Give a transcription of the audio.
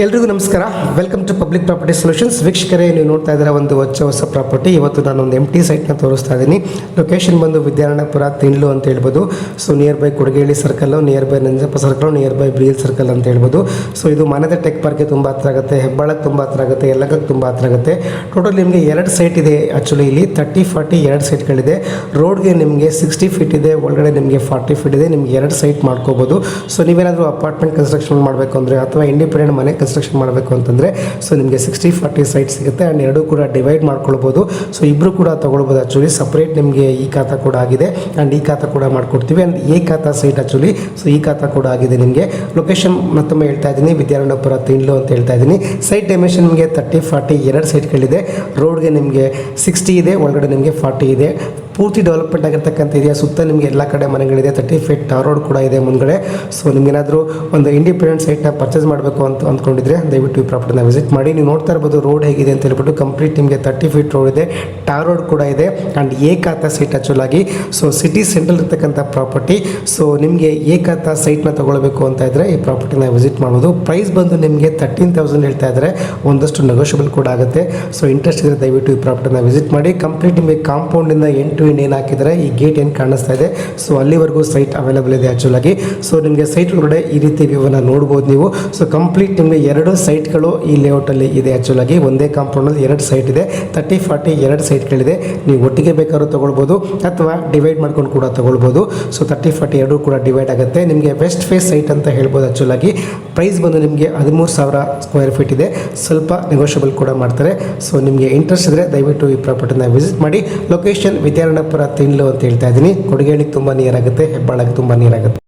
ಎಲ್ರಿಗೂ ನಮಸ್ಕಾರ. Welcome to public property solutions. ವೀಕ್ಷಕರೇ, ನೀವು ನೋಡ್ತಾ ಇದ್ದೀರಾ ಒಂದು ಹೊಸ ಪ್ರಾಪರ್ಟಿ. ಇವತ್ತು ನಾನು ಒಂದು ಎಂಟಿ ಸೈಟ್ನ ತೋರಿಸ್ತಾ ಇದ್ದೀನಿ. ಲೊಕೇಶನ್ ಬಂದು ವಿದ್ಯಾರಣ್ಯಪುರ ತಿಂಡ್ಲು ಅಂತ ಹೇಳ್ಬೋದು. So nearby Kodigehalli circle, nearby Nanjappa circle, nearby ಬ್ರಿಯಲ್ ಸರ್ಕಲ್ ಅಂತ ಹೇಳ್ಬೋದು. ಸೊ ಇದು ಮಾನ್ಯತೆ ಟೆಕ್ ಪಾರ್ಕ್ಗೆ ತುಂಬ ಹತ್ರ ಆಗುತ್ತೆ, ಹೆಬ್ಬಾಳಕ್ಕೆ ತುಂಬ ಹತ್ರ ಆಗುತ್ತೆ, ಎಲ್ಲಕ್ಕೆ ತುಂಬ ಹತ್ರ ಆಗುತ್ತೆ. ಟೋಟಲ್ ನಿಮಗೆ 2 ಸೈಟ್ ಇದೆ. ಆ್ಯಕ್ಚುಲಿ ಇಲ್ಲಿ 30-40 2 ಸೈಟ್ಗಳಿದೆ. ರೋಡ್ಗೆ ನಿಮಗೆ 60 ಫೀಟ್ ಇದೆ, ಒಳಗಡೆ ನಿಮಗೆ 40 ಫೀಟ್ ಇದೆ. ನಿಮ್ಗೆ 2 ಸೈಟ್ ಮಾಡ್ಕೋಬೋದು. ಸೊ ನೀವೇನಾದರೂ ಅಪಾರ್ಟ್ಮೆಂಟ್ ಕನ್ಸ್ಟ್ರಕ್ಷನ್ ಮಾಡಬೇಕು ಅಂದರೆ ಅಥವಾ ಇಂಡಿಪೆಂಡೆಂಟ್ ಮನೆ ಕನ್ಸ್ಟ್ರಕ್ಷನ್ ಮಾಡಬೇಕು ಅಂತಂದರೆ ಸೊ ನಿಮಗೆ 60-40 ಸೈಟ್ ಸಿಗುತ್ತೆ. ಆ್ಯಂಡ್ ಎರಡೂ ಕೂಡ ಡಿವೈಡ್ ಮಾಡ್ಕೊಳ್ಬೋದು. ಸೊ ಇಬ್ಬರು ಕೂಡ ತೊಗೊಳ್ಬೋದು. ಆ್ಯಕ್ಚುಲಿ ಸಪ್ರೇಟ್ ನಿಮಗೆ ಈ ಖಾತಾ ಕೂಡ ಆಗಿದೆ ಆ್ಯಂಡ್ ಈ ಖಾತಾ ಕೂಡ ಮಾಡಿಕೊಡ್ತೀವಿ. ಆ್ಯಂಡ್ ಈ ಖಾತಾ ಸೈಟ್ ಆ್ಯಕ್ಚುಲಿ ಸೊ ಈ ಖಾತಾ ಕೂಡ ಆಗಿದೆ. ನಿಮಗೆ ಲೊಕೇಶನ್ ಮತ್ತೊಮ್ಮೆ ಹೇಳ್ತಾ ಇದ್ದೀನಿ, ವಿದ್ಯಾರಣ್ಯಪುರ ತಿಂಡ್ಲು ಅಂತ ಹೇಳ್ತಾ ಇದ್ದೀನಿ. ಸೈಟ್ ಡೈಮೆನ್ಷನ್ ನಿಮಗೆ 30-40 2 ಸೈಟ್ಗಳಿದೆ. ರೋಡ್ಗೆ ನಿಮಗೆ 60 ಇದೆ, ಒಳಗಡೆ ನಿಮಗೆ 40 ಇದೆ. ಪೂರ್ತಿ ಡೆವಲಪ್ಮೆಂಟ್ ಆಗಿರ್ತಕ್ಕಂಥ ಇದೆಯಾ. ಸುತ್ತ ನಿಮಗೆ ಎಲ್ಲ ಕಡೆ ಮನೆಗಳಿದೆ. 30 ಫೀಟ್ ಟಾರ್ ರೋಡ್ ಕೂಡ ಇದೆ ಮುಂದ್ಗಡೆ. ಸೊ ನಿಮಗೇನಾದರೂ ಒಂದು ಇಂಡಿಪೆಂಡೆಂಟ್ ಸೈಟ್ನ ಪರ್ಚೇಸ್ ಮಾಡಬೇಕು ಅಂತ ಅಂದ್ಕೊಂಡಿದ್ರೆ ದಯವಿಟ್ಟು ಈ ಪ್ರಾಪರ್ಟಿನ ವಿಸಿಟ್ ಮಾಡಿ. ನೀವು ನೋಡ್ತಾ ಇರ್ಬೋದು ರೋಡ್ ಹೇಗಿದೆ ಅಂತ ಹೇಳ್ಬಿಟ್ಟು. ಕಂಪ್ಲೀಟ್ ನಿಮಗೆ 30 ಫೀಟ್ ರೋಡ್ ಇದೆ, ಟಾರ್ ರೋಡ್ ಕೂಡ ಇದೆ ಆ್ಯಂಡ್ ಏಕಾತ ಸೈಟ್ ಆ್ಯಕ್ಚುಲಾಗಿ. ಸೊ ಸಿಟಿ ಸೆಂಟ್ರಲ್ ಇರ್ತಕ್ಕಂಥ ಪ್ರಾಪರ್ಟಿ. ಸೊ ನಿಮಗೆ ಏಕಾತ ಸೈಟ್ನ ತೊಗೊಳ್ಬೇಕು ಅಂತ ಇದ್ದರೆ ಈ ಪ್ರಾಪರ್ಟಿನ ವಿಸಿಟ್ ಮಾಡ್ಬೋದು. ಪ್ರೈಸ್ ಬಂದು ನಿಮಗೆ 13,000 ಹೇಳ್ತಾ ಇದ್ದಾರೆ. ಒಂದಷ್ಟು ನೆಗೋಷಿಯಬಲ್ ಕೂಡ ಆಗುತ್ತೆ. ಸೊ ಇಂಟ್ರೆಸ್ಟ್ ಇದ್ದರೆ ದಯವಿಟ್ಟು ಈ ಪ್ರಾಪರ್ಟಿನ ವಿಸಿಟ್ ಮಾಡಿ. ಕಂಪ್ಲೀಟ್ ನಿಮಗೆ ಕಾಂಪೌಂಡಿಂದ ಎಂಟು ಏನು ಹಾಕಿದರೆ ಈ ಗೇಟ್ ಏನು ಕಾಣಿಸ್ತಾ ಇದೆ. ಸೊ ಅಲ್ಲಿವರೆಗೂ ಸೈಟ್ ಅವೈಲೇಬಲ್ ಇದೆ ಆ್ಯಕ್ಚುಲಾಗಿ. ಸೊ ನಿಮಗೆ ಸೈಟ್ ಒಳಗಡೆ ಈ ರೀತಿ ವ್ಯೂವನ್ನು ನೋಡ್ಬೋದು ನೀವು. ಸೊ ಕಂಪ್ಲೀಟ್ ನಿಮಗೆ 2 ಸೈಟ್ಗಳು ಈ ಲೇಔಟಲ್ಲಿ ಇದೆ ಆ್ಯಕ್ಚುಲಾಗಿ. ಒಂದೇ ಕಾಂಪೌಂಡಲ್ಲಿ 2 ಸೈಟ್ ಇದೆ. 30-40 2 ಸೈಟ್ಗಳಿದೆ. ನೀವು ಒಟ್ಟಿಗೆ ಬೇಕಾದ್ರೂ ತೊಗೊಳ್ಬೋದು ಅಥವಾ ಡಿವೈಡ್ ಮಾಡ್ಕೊಂಡು ಕೂಡ ತೊಗೊಳ್ಬೋದು. ಸೊ 30-40 2 ಕೂಡ ಡಿವೈಡ್ ಆಗುತ್ತೆ. ನಿಮಗೆ ವೆಸ್ಟ್ ಫೇಸ್ ಸೈಟ್ ಅಂತ ಹೇಳ್ಬೋದು ಆ್ಯಕ್ಚುಲಾಗಿ. ಪ್ರೈಸ್ ಬಂದು ನಿಮಗೆ 13,000 ಸ್ಕ್ವೇರ್ ಫೀಟ್ ಇದೆ. ಸ್ವಲ್ಪ ನೆಗೋಷಿಯಬಲ್ ಕೂಡ ಮಾಡ್ತಾರೆ. ಸೊ ನಿಮಗೆ ಇಂಟ್ರೆಸ್ಟ್ ಇದ್ದರೆ ದಯವಿಟ್ಟು ಈ ಪ್ರಾಪರ್ಟಿನ ವಿಸಿಟ್ ಮಾಡಿ. ಲೊಕೇಶನ್ ವಿದ್ಯಾರಣ್ಯಪುರ ತಿಂಡ್ಲು ಅಂತ ಹೇಳ್ತಾ ಇದ್ದೀನಿ. ಕೊಡಗೇಳಿಗೆ ತುಂಬ ನಿಯರ್ ಆಗುತ್ತೆ, ಹೆಬ್ಬಾಳಕ್ಕೆ ತುಂಬ ನಿಯರ್ ಆಗುತ್ತೆ.